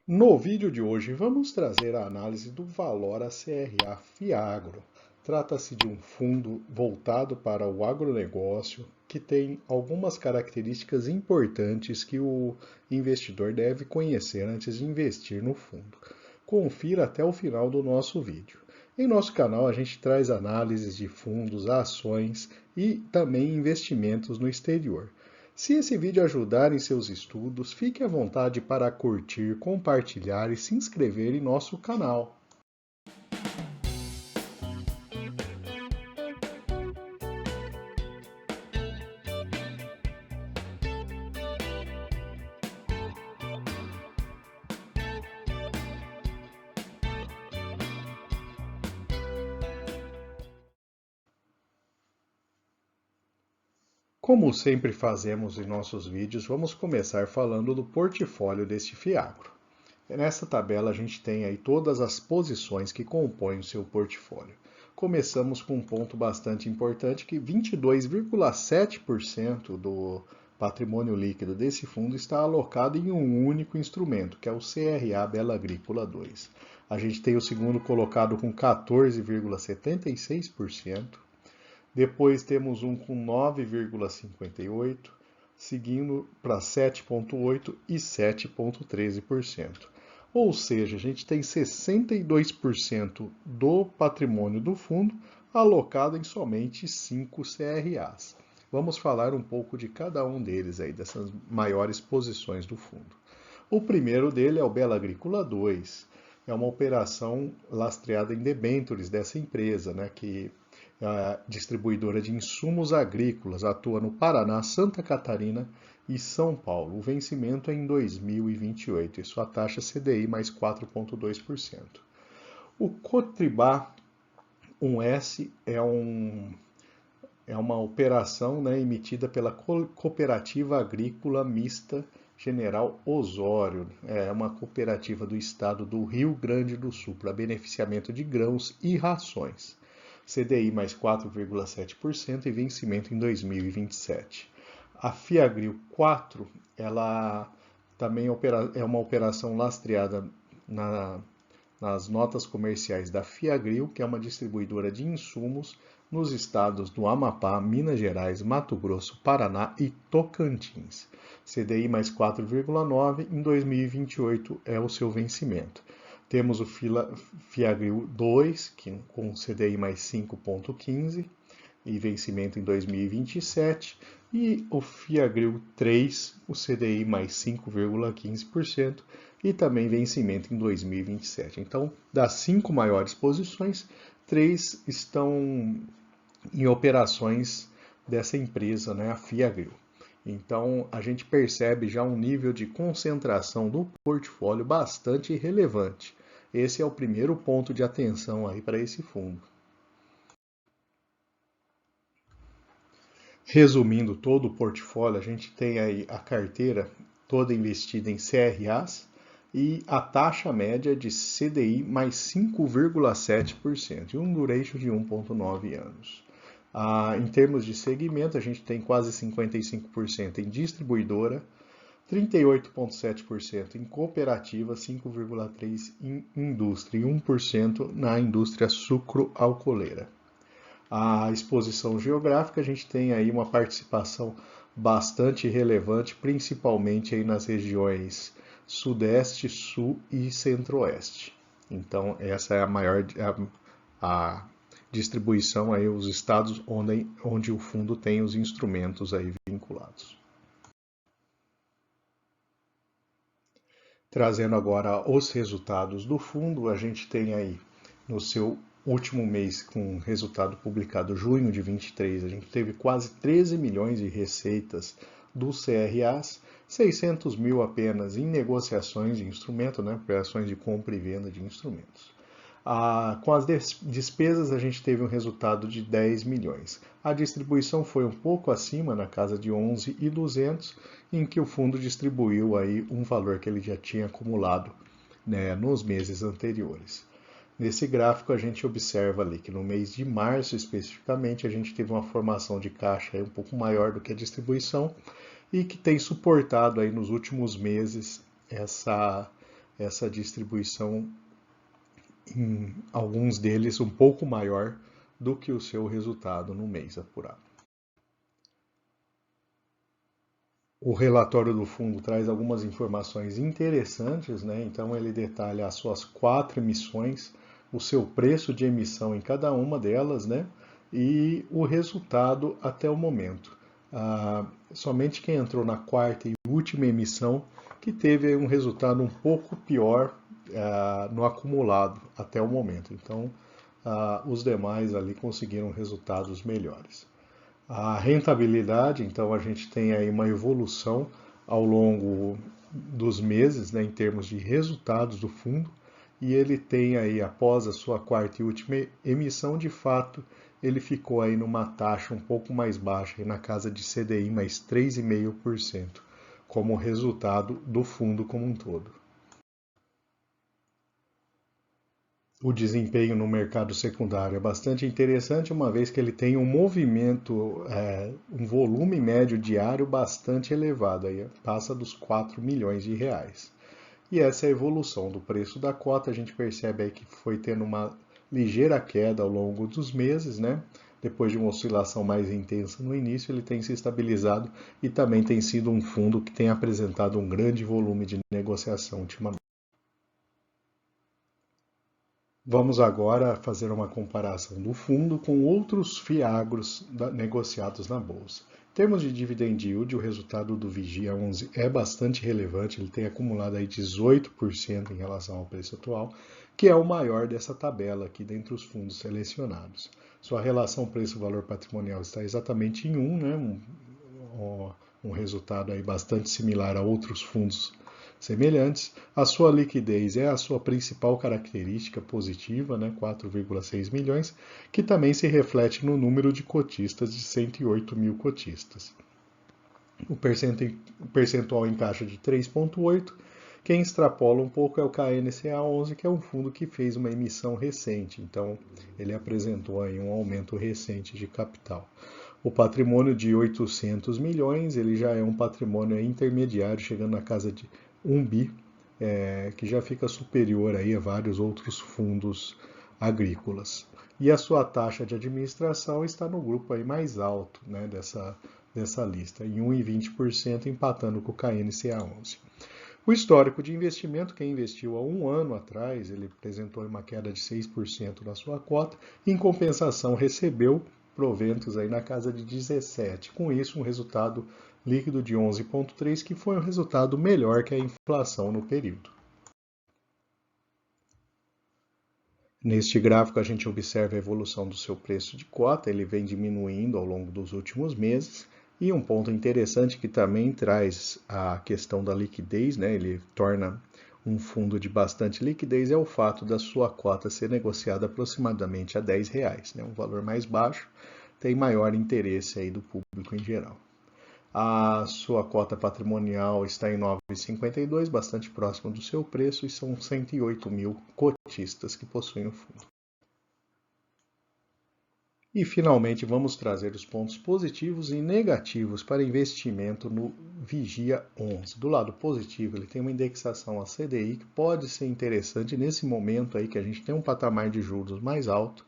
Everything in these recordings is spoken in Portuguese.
No vídeo de hoje vamos trazer a análise do Valora CRA Fiagro. Trata-se de um fundo voltado para o agronegócio que tem algumas características importantes que o investidor deve conhecer antes de investir no fundo. Confira até o final do nosso vídeo. Em nosso canal a gente traz análises de fundos, ações e também investimentos no exterior. Se esse vídeo ajudar em seus estudos, fique à vontade para curtir, compartilhar e se inscrever em nosso canal. Como sempre fazemos em nossos vídeos, vamos começar falando do portfólio deste Fiagro. Nessa tabela a gente tem aí todas as posições que compõem o seu portfólio. Começamos com um ponto bastante importante que 22,7% do patrimônio líquido desse fundo está alocado em um único instrumento, que é o CRA Bela Agrícola 2. A gente tem o segundo colocado com 14,76%. Depois temos um com 9,58%, seguindo para 7,8% e 7,13%. Ou seja, a gente tem 62% do patrimônio do fundo alocado em somente 5 CRAs. Vamos falar um pouco de cada um deles aí, dessas maiores posições do fundo. O primeiro dele é o Bela Agrícola 2. É uma operação lastreada em debêntures dessa empresa, né, que é a distribuidora de insumos agrícolas, atua no Paraná, Santa Catarina e São Paulo. O vencimento é em 2028 e sua taxa CDI mais 4,2%. O Cotribá 1S é uma operação, né, emitida pela Cooperativa Agrícola Mista General Osório. É uma cooperativa do estado do Rio Grande do Sul para beneficiamento de grãos e rações. CDI mais 4,7% e vencimento em 2027. A Fiagril 4, ela também é uma operação lastreada nas notas comerciais da Fiagril, que é uma distribuidora de insumos nos estados do Amapá, Minas Gerais, Mato Grosso, Paraná e Tocantins. CDI mais 4,9, em 2028 é o seu vencimento. Temos o Fiagril 2, com CDI mais 5,15 e vencimento em 2027, e o Fiagril 3, o CDI mais 5,15% e também vencimento em 2027. Então, das 5 maiores posições, 3 estão em operações dessa empresa, né, a Fiagril. Então, a gente percebe já um nível de concentração do portfólio bastante relevante. Esse é o primeiro ponto de atenção aí para esse fundo. Resumindo todo o portfólio, a gente tem aí a carteira toda investida em CRAs e a taxa média de CDI mais 5,7% e um duration de 1,9 anos. Em termos de segmento, a gente tem quase 55% em distribuidora, 38,7% em cooperativa, 5,3% em indústria e 1% na indústria sucroalcooleira. A exposição geográfica, a gente tem aí uma participação bastante relevante, principalmente aí nas regiões Sudeste, Sul e Centro-Oeste. Então, essa é a maior a distribuição aí, os estados onde o fundo tem os instrumentos aí vinculados. Trazendo agora os resultados do fundo, a gente tem aí no seu último mês, com resultado publicado junho de 23, a gente teve quase 13 milhões de receitas dos CRAs, 600 mil apenas em negociações de instrumento, né, operações de compra e venda de instrumentos. Com as despesas, a gente teve um resultado de 10 milhões. A distribuição foi um pouco acima, na casa de 11.200, em que o fundo distribuiu aí um valor que ele já tinha acumulado, né, nos meses anteriores. Nesse gráfico, a gente observa ali que no mês de março, especificamente, a gente teve uma formação de caixa aí um pouco maior do que a distribuição e que tem suportado aí nos últimos meses essa distribuição, em alguns deles um pouco maior do que o seu resultado no mês apurado. O relatório do fundo traz algumas informações interessantes, né? Então ele detalha as suas 4 emissões, o seu preço de emissão em cada uma delas, né? E o resultado até o momento. Somente quem entrou na 4ª e última emissão que teve um resultado um pouco pior no acumulado até o momento. Então, os demais ali conseguiram resultados melhores. A rentabilidade, então a gente tem aí uma evolução ao longo dos meses, né, em termos de resultados do fundo, e ele tem aí, após a sua 4ª e última emissão, de fato, ele ficou aí numa taxa um pouco mais baixa, aí na casa de CDI mais 3,5%, como resultado do fundo como um todo. O desempenho no mercado secundário é bastante interessante, uma vez que ele tem um movimento, um volume médio diário bastante elevado, aí passa dos 4 milhões de reais. E essa é a evolução do preço da cota, a gente percebe aí que foi tendo uma ligeira queda ao longo dos meses, né? Depois de uma oscilação mais intensa no início, ele tem se estabilizado e também tem sido um fundo que tem apresentado um grande volume de negociação ultimamente. Vamos agora fazer uma comparação do fundo com outros FIAGROS negociados na bolsa. Em termos de dividend yield, o resultado do Vigia 11 é bastante relevante, ele tem acumulado aí 18% em relação ao preço atual, que é o maior dessa tabela aqui dentre os fundos selecionados. Sua relação preço-valor patrimonial está exatamente em 1, né? Um resultado aí bastante similar a outros fundos semelhantes. A sua liquidez é a sua principal característica positiva, né, 4,6 milhões, que também se reflete no número de cotistas de 108 mil cotistas. O percentual em caixa de 3,8%. Quem extrapola um pouco é o KNCA 11, que é um fundo que fez uma emissão recente, então ele apresentou aí um aumento recente de capital. O patrimônio de 800 milhões, ele já é um patrimônio intermediário, chegando na casa de 1 bi, que já fica superior aí a vários outros fundos agrícolas. E a sua taxa de administração está no grupo aí mais alto, né, dessa lista, em 1,20%, empatando com o KNCA 11. O histórico de investimento, quem investiu há um ano atrás, ele apresentou uma queda de 6% na sua cota, em compensação recebeu proventos aí na casa de 17%. Com isso, um resultado líquido de 11,3%, que foi um resultado melhor que a inflação no período. Neste gráfico, a gente observa a evolução do seu preço de cota, ele vem diminuindo ao longo dos últimos meses. E um ponto interessante que também traz a questão da liquidez, né? Ele torna um fundo de bastante liquidez, é o fato da sua cota ser negociada aproximadamente a R$10, né? Um valor mais baixo, tem maior interesse aí do público em geral. A sua cota patrimonial está em 9,52, bastante próximo do seu preço, e são 108 mil cotistas que possuem o fundo. E, finalmente, vamos trazer os pontos positivos e negativos para investimento no Vigia 11. Do lado positivo, ele tem uma indexação a CDI, que pode ser interessante nesse momento aí que a gente tem um patamar de juros mais alto.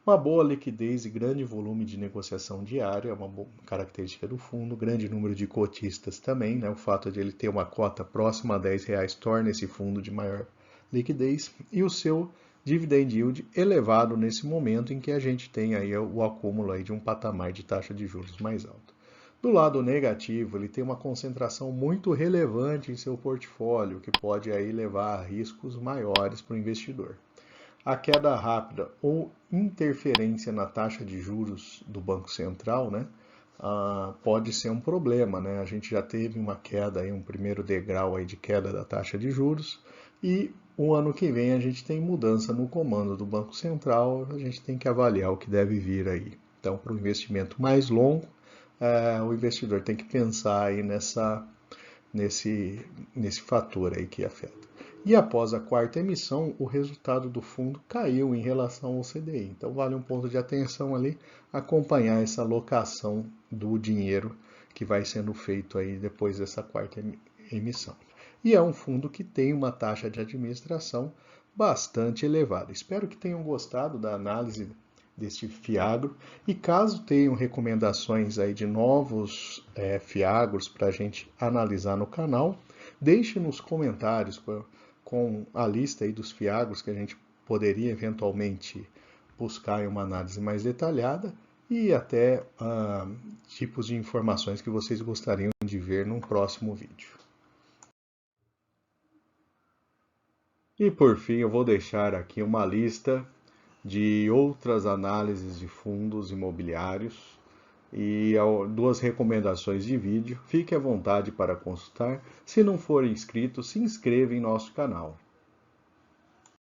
Uma boa liquidez e grande volume de negociação diária é uma boa característica do fundo. Grande número de cotistas também, né? O fato de ele ter uma cota próxima a R$10 torna esse fundo de maior liquidez. E o seu dividend yield elevado nesse momento em que a gente tem aí o acúmulo aí de um patamar de taxa de juros mais alto. Do lado negativo, ele tem uma concentração muito relevante em seu portfólio, que pode aí levar a riscos maiores para o investidor. A queda rápida ou interferência na taxa de juros do Banco Central, né, pode ser um problema, né? A gente já teve uma queda, aí, um primeiro degrau aí de queda da taxa de juros, e o ano que vem a gente tem mudança no comando do Banco Central, a gente tem que avaliar o que deve vir aí. Então, para um investimento mais longo, o investidor tem que pensar aí nesse fator aí que afeta. E após a 4ª emissão, o resultado do fundo caiu em relação ao CDI. Então vale um ponto de atenção ali, acompanhar essa alocação do dinheiro que vai sendo feito aí depois dessa 4ª emissão. e é um fundo que tem uma taxa de administração bastante elevada. Espero que tenham gostado da análise deste Fiagro e caso tenham recomendações aí de novos Fiagros para a gente analisar no canal, deixe nos comentários com a lista aí dos Fiagros que a gente poderia eventualmente buscar em uma análise mais detalhada e até tipos de informações que vocês gostariam de ver num próximo vídeo. E por fim, eu vou deixar aqui uma lista de outras análises de fundos imobiliários e duas recomendações de vídeo. Fique à vontade para consultar. Se não for inscrito, se inscreva em nosso canal.